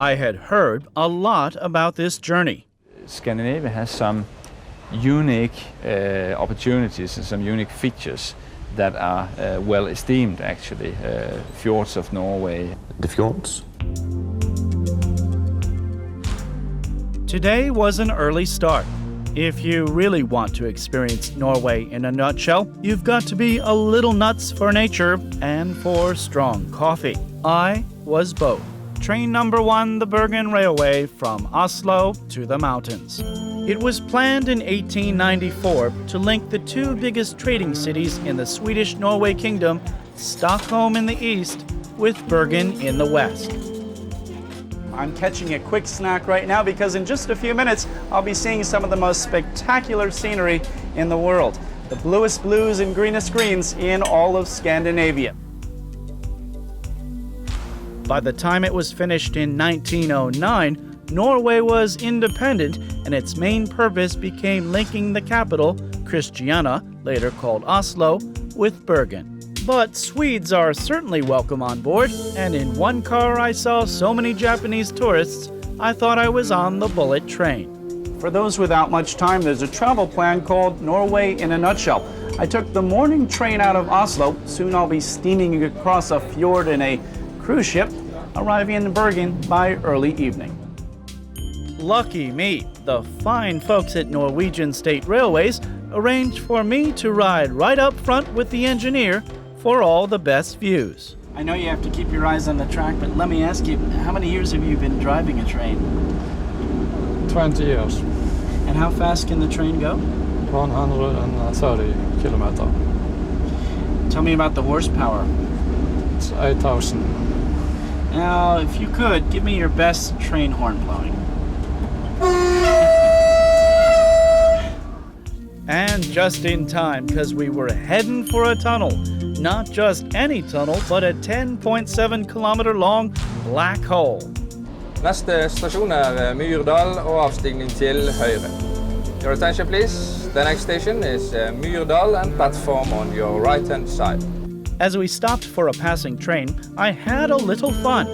I had heard a lot about this journey. Scandinavia has some unique opportunities and some unique features that are well esteemed, actually. Fjords of Norway. The fjords. Today was an early start. If you really want to experience Norway in a nutshell, you've got to be a little nuts for nature and for strong coffee. I was both. Train number 1, the Bergen Railway from Oslo to the mountains. It was planned in 1894 to link the two biggest trading cities in the Swedish Norway Kingdom, Stockholm in the east, with Bergen in the west. I'm catching a quick snack right now because in just a few minutes I'll be seeing some of the most spectacular scenery in the world. The bluest blues and greenest greens in all of Scandinavia. By the time it was finished in 1909, Norway was independent and its main purpose became linking the capital, Christiania, later called Oslo, with Bergen. But Swedes are certainly welcome on board, and in one car I saw so many Japanese tourists, I thought I was on the bullet train. For those without much time, there's a travel plan called Norway in a Nutshell. I took the morning train out of Oslo. Soon I'll be steaming across a fjord in a cruise ship, arriving in Bergen by early evening. Lucky me, the fine folks at Norwegian State Railways arranged for me to ride right up front with the engineer for all the best views. I know you have to keep your eyes on the track, but let me ask you, how many years have you been driving a train? 20 years. And how fast can the train go? 130 kilometers. Tell me about the horsepower. It's 8,000. Now, if you could, give me your best train horn blowing. And just in time, because we were heading for a tunnel. Not just any tunnel, but a 10.7 kilometer long black hole. Neste stasjon Myrdal og avstigning til høyre. Your attention please. The next station is Myrdal and platform on your right-hand side. As we stopped for a passing train, I had a little fun.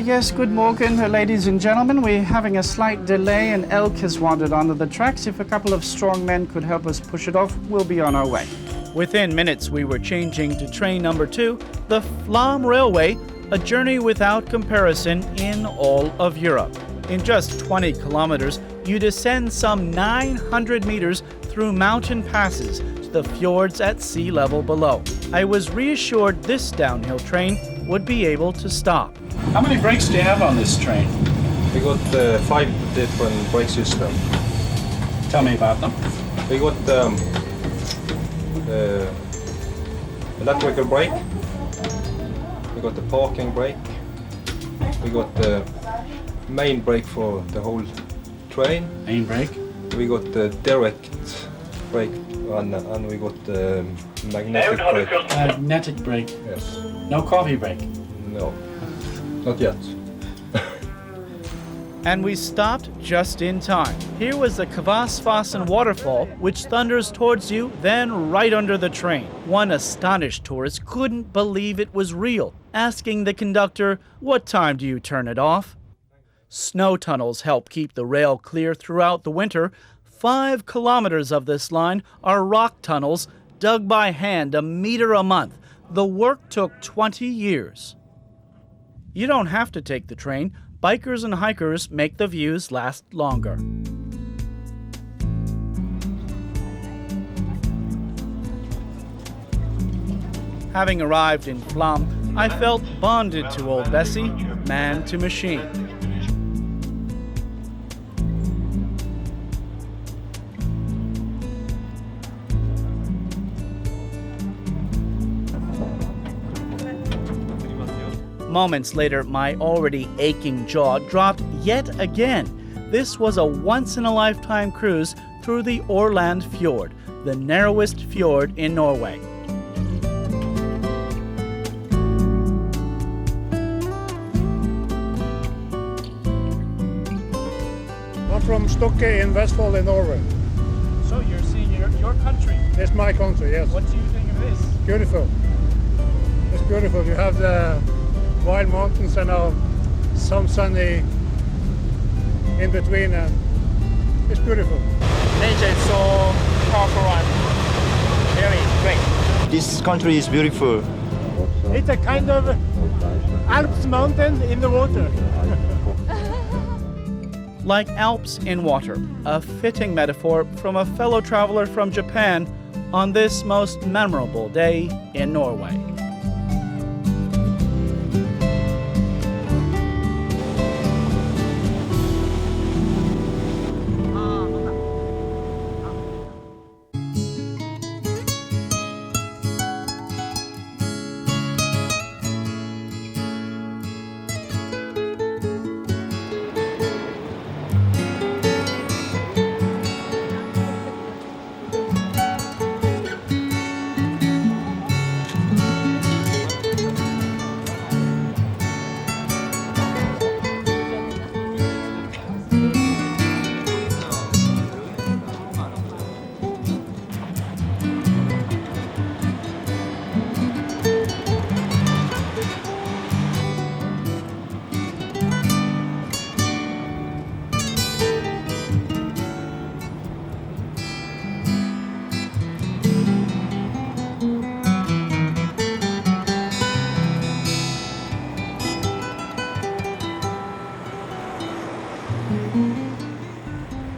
Yes, good morning, ladies and gentlemen. We're having a slight delay. An elk has wandered onto the tracks. If a couple of strong men could help us push it off, we'll be on our way. Within minutes, we were changing to train number 2, the Flam Railway, a journey without comparison in all of Europe. In just 20 kilometers, you descend some 900 meters through mountain passes to the fjords at sea level below. I was reassured this downhill train would be able to stop. How many brakes do you have on this train? We got 5 different brake systems. Tell me about them. We got electrical brake. We got the parking brake. We got the main brake for the whole train. Main brake. We got the direct brake and we got the magnetic brake. Magnetic brake. Yes. No coffee brake. No, not yet. And we stopped just in time. Here was the Kvasfossen waterfall, which thunders towards you, then right under the train. One astonished tourist couldn't believe it was real, asking the conductor, "What time do you turn it off?" Snow tunnels help keep the rail clear throughout the winter. 5 kilometers of this line are rock tunnels dug by hand a meter a month. The work took 20 years. You don't have to take the train. Bikers and hikers make the views last longer. Having arrived in Flam, I felt bonded to old Bessie, man to machine. Moments later, my already aching jaw dropped yet again. This was a once-in-a-lifetime cruise through the Orland Fjord, the narrowest fjord in Norway. I'm from Stokke in Vestfold in Norway. So you're seeing your country. It's my country, yes. What do you think of this? Beautiful. It's beautiful. You have the wild mountains and some sunny in between, and it's beautiful. Nature is so powerful and very great. This country is beautiful. It's a kind of Alps mountain in the water. Like Alps in water, a fitting metaphor from a fellow traveler from Japan on this most memorable day in Norway.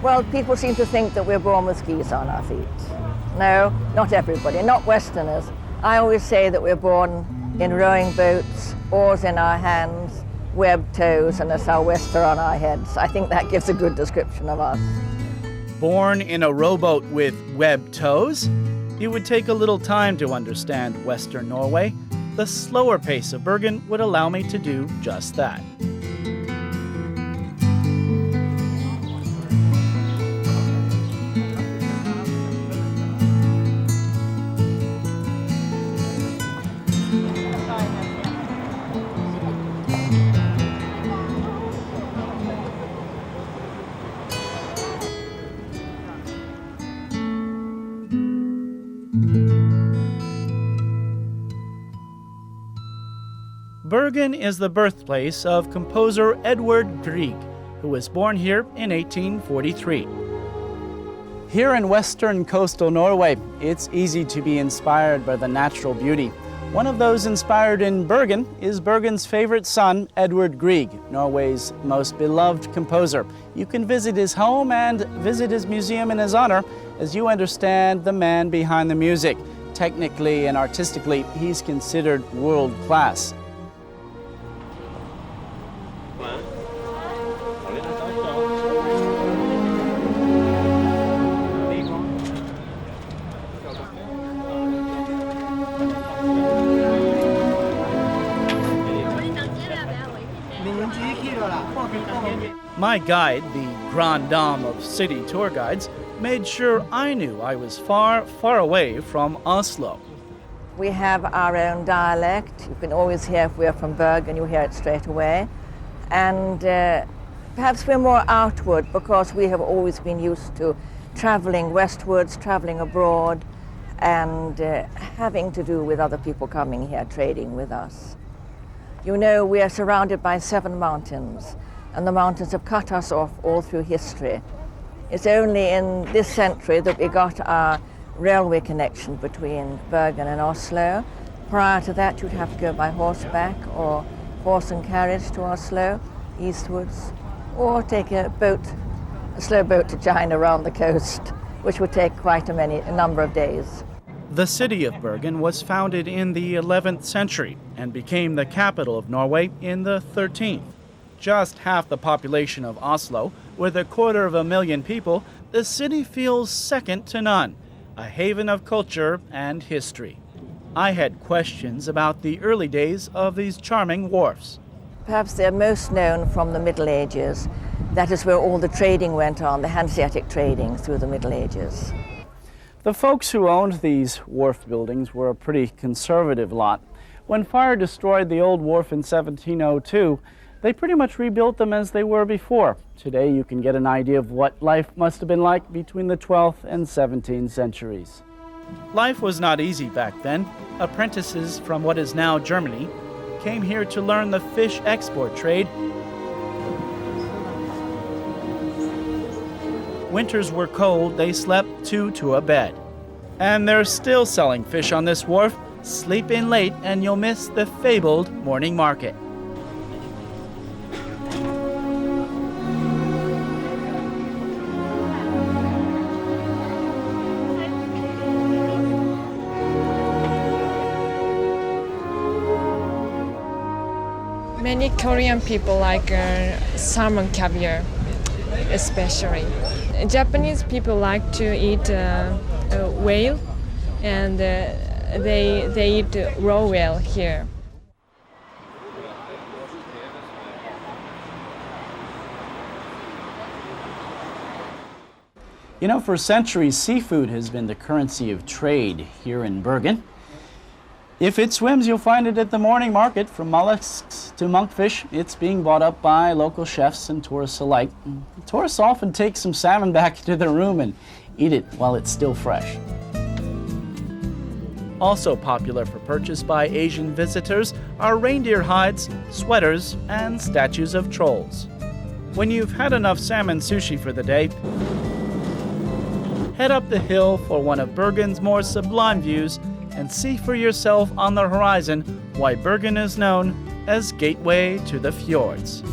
Well, people seem to think that we're born with skis on our feet. No, not everybody, not Westerners. I always say that we're born in rowing boats, oars in our hands, webbed toes, and a sou'wester on our heads. I think that gives a good description of us. Born in a rowboat with webbed toes? It would take a little time to understand Western Norway. The slower pace of Bergen would allow me to do just that. Bergen is the birthplace of composer Edvard Grieg, who was born here in 1843. Here in western coastal Norway, it's easy to be inspired by the natural beauty. One of those inspired in Bergen is Bergen's favorite son, Edvard Grieg, Norway's most beloved composer. You can visit his home and visit his museum in his honor as you understand the man behind the music. Technically and artistically, he's considered world class. My guide, the grand dame of city tour guides, made sure I knew I was far, far away from Oslo. We have our own dialect. You can always hear if we're from Bergen, you hear it straight away. And perhaps we're more outward because we have always been used to traveling westwards, traveling abroad, and having to do with other people coming here, trading with us. You know, we are surrounded by 7 mountains, and the mountains have cut us off all through history. It's only in this century that we got our railway connection between Bergen and Oslo. Prior to that, you'd have to go by horseback or horse and carriage to Oslo, eastwards, or take a slow boat to China around the coast, which would take quite a number of days. The city of Bergen was founded in the 11th century and became the capital of Norway in the 13th. Just half the population of Oslo, with 250,000 people, the city feels second to none, a haven of culture and history. I had questions about the early days of these charming wharfs. Perhaps they're most known from the Middle Ages. That is where all the trading went on, the Hanseatic trading through the Middle Ages. The folks who owned these wharf buildings were a pretty conservative lot. When fire destroyed the old wharf in 1702, they pretty much rebuilt them as they were before. Today you can get an idea of what life must have been like between the 12th and 17th centuries. Life was not easy back then. Apprentices from what is now Germany came here to learn the fish export trade winters were cold, they slept two to a bed. And they're still selling fish on this wharf. Sleep in late and you'll miss the fabled morning market. Many Korean people like salmon caviar, especially. Japanese people like to eat whale, and they eat raw whale here. You know, for centuries, seafood has been the currency of trade here in Bergen. If it swims, you'll find it at the morning market. From mollusks to monkfish, it's being bought up by local chefs and tourists alike. Tourists often take some salmon back to their room and eat it while it's still fresh. Also popular for purchase by Asian visitors are reindeer hides, sweaters, and statues of trolls. When you've had enough salmon sushi for the day, head up the hill for one of Bergen's more sublime views and see for yourself on the horizon why Bergen is known as Gateway to the Fjords.